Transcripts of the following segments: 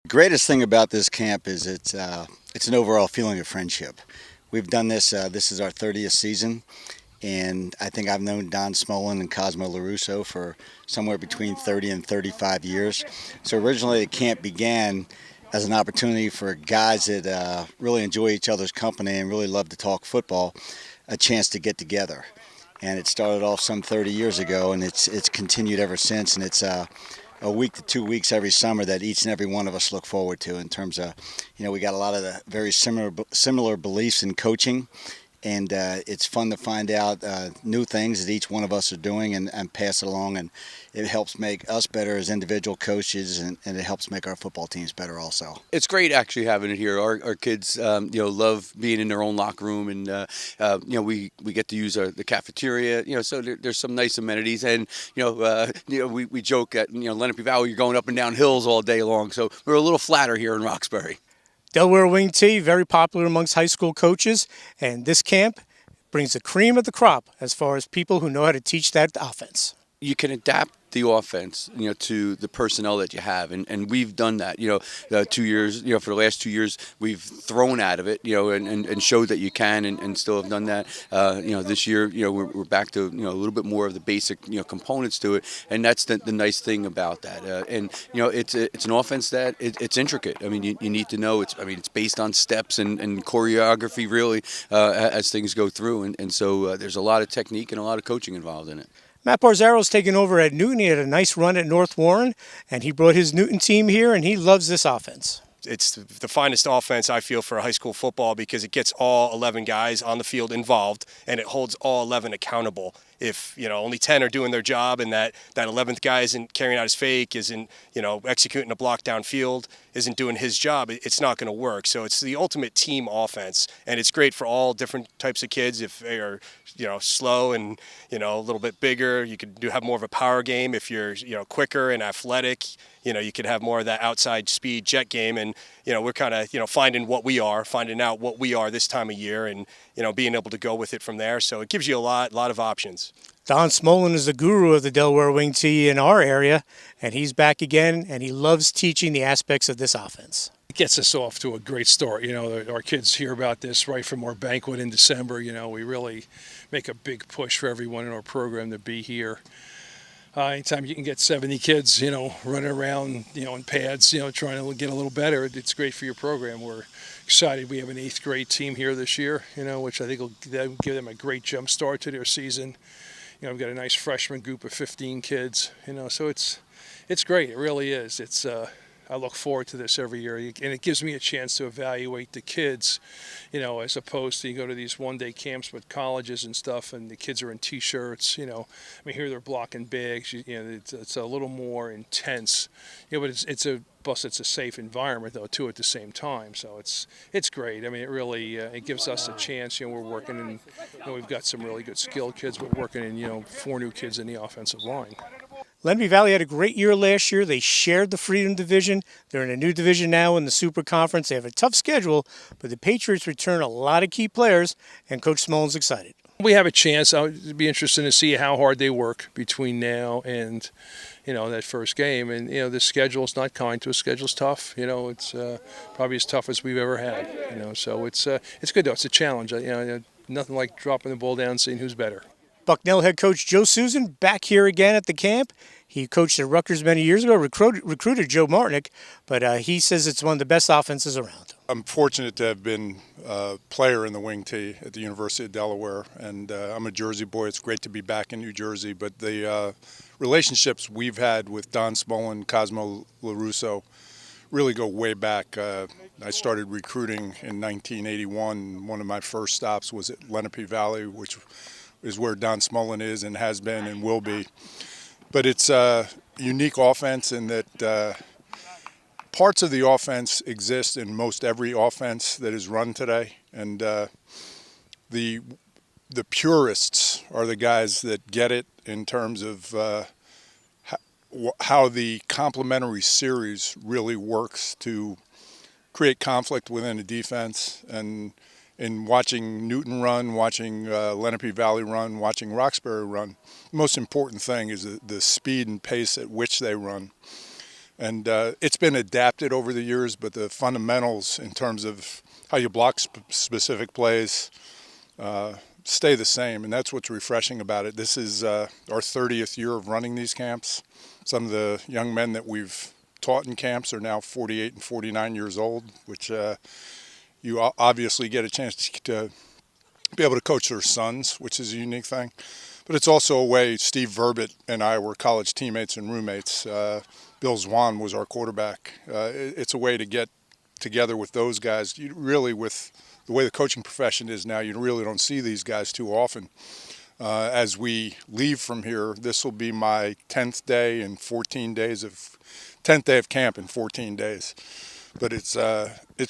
Greatest thing about this camp is it's an overall feeling of friendship. We've done this. This is our 30th season, and I think I've known Don Smolin and Cosmo LaRusso for somewhere between 30 and 35 years. So originally, the camp began as an opportunity for guys that really enjoy each other's company and really love to talk football, a chance to get together. And it started off some 30 years ago, and it's continued ever since. And it's a week to 2 weeks every summer that each and every one of us look forward to. In terms of, we got a lot of the very similar beliefs in coaching, and it's fun to find out new things that each one of us are doing and pass it along, and it helps make us better as individual coaches, and it helps make our football teams better also. It's great actually having it here. Our kids, love being in their own locker room, and we get to use the cafeteria. So there's some nice amenities, and we joke at Lenape Valley, you're going up and down hills all day long. So we're a little flatter here in Roxbury. Delaware Wing T, very popular amongst high school coaches, and this camp brings the cream of the crop as far as people who know how to teach that offense. You can adapt the offense, to the personnel that you have, and we've done that. 2 years, for the last 2 years, we've thrown out of it, and showed that you can, and still have done that. This year, we're back to a little bit more of the basic components to it, and that's the nice thing about that. It's an offense that it's intricate. I mean, you need to know it's based on steps and choreography really as things go through, and so there's a lot of technique and a lot of coaching involved in it. Matt Barzaro's taken over at Newton. He had a nice run at North Warren, and he brought his Newton team here, and he loves this offense. It's the finest offense, I feel, for high school football because it gets all 11 guys on the field involved, and it holds all 11 accountable. If only 10 are doing their job, and that 11th guy isn't carrying out his fake, isn't executing a block downfield, isn't doing his job, it's not going to work. So it's the ultimate team offense, and it's great for all different types of kids. If they are slow and a little bit bigger, you could have more of a power game. If you're quicker and athletic, you could have more of that outside speed jet game. And we're kind of finding out what we are this time of year, and being able to go with it from there. So it gives you a lot of options. Don Smolin is the guru of the Delaware Wing T in our area, and he's back again, and he loves teaching the aspects of this offense. It gets us off to a great start. Our kids hear about this right from our banquet in December. We really make a big push for everyone in our program to be here. Anytime you can get 70 kids, running around, in pads, trying to get a little better, it's great for your program. We're excited. We have an 8th grade team here this year, which I think will give them a great jump start to their season. We've got a nice freshman group of 15 kids, so it's great. It really is. I look forward to this every year, and it gives me a chance to evaluate the kids, as opposed to you go to these one-day camps with colleges and stuff, and the kids are in T-shirts, here they're blocking bags, it's a little more intense, but it's a safe environment though too at the same time, so it's great. It really it gives us a chance. We're working in, we've got some really good skilled kids. We're working in 4 new kids in the offensive line. Lenape Valley had a great year last year. They shared the Freedom Division. They're in a new division now in the Super Conference. They have a tough schedule, but the Patriots return a lot of key players, and Coach Smolin's excited. We have a chance. It'd be interesting to see how hard they work between now and that first game. And the schedule's not kind to us. Schedule's tough. It's probably as tough as we've ever had. So it's good though. It's a challenge. Nothing like dropping the ball down and seeing who's better. Bucknell head coach Joe Susan back here again at the camp. He coached at Rutgers many years ago, recruited Joe Martinick, but he says it's one of the best offenses around. I'm fortunate to have been a player in the Wing T at the University of Delaware, and I'm a Jersey boy. It's great to be back in New Jersey, but the relationships we've had with Don Smolin, Cosmo LaRusso, really go way back. I started recruiting in 1981. One of my first stops was at Lenape Valley, which is where Don Smolin is and has been and will be. But it's a unique offense in that parts of the offense exist in most every offense that is run today. And the purists are the guys that get it in terms of how the complementary series really works to create conflict within a defense. And in watching Newton run, watching Lenape Valley run, watching Roxbury run, the most important thing is the speed and pace at which they run. And it's been adapted over the years, but the fundamentals in terms of how you block specific plays stay the same, and that's what's refreshing about it. This is our 30th year of running these camps. Some of the young men that we've taught in camps are now 48 and 49 years old, which you obviously get a chance to be able to coach their sons, which is a unique thing. But it's also a way. Steve Verbit and I were college teammates and roommates. Bill Zwan was our quarterback. It's a way to get together with those guys. You really, with the way the coaching profession is now, you really don't see these guys too often. As we leave from here, this will be my 10th day in 14 days of 10th day of camp in 14 days. But it's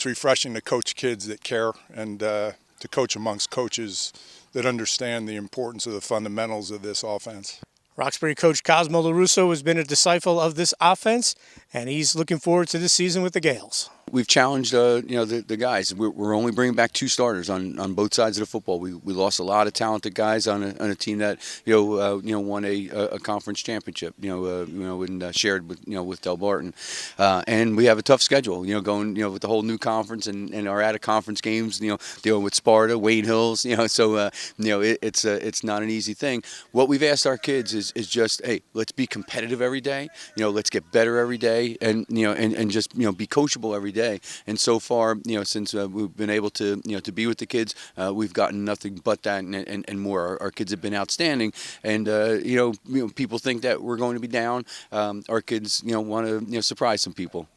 refreshing to coach kids that care and to coach amongst coaches that understand the importance of the fundamentals of this offense. Roxbury coach Cosmo LaRusso has been a disciple of this offense, and he's looking forward to this season with the Gales. We've challenged, the guys. We're only bringing back 2 starters on both sides of the football. We lost a lot of talented guys on a team that won a conference championship. And shared with Del Barton, and we have a tough schedule. Going with the whole new conference and our out of conference games. Dealing with Sparta, Wayne Hills. So it's not an easy thing. What we've asked our kids is just, hey, let's be competitive every day. Let's get better every day, and just be coachable every day. And so far, since we've been able to to be with the kids, we've gotten nothing but that and more. Our kids have been outstanding, and people think that we're going to be down. Our kids want to surprise some people.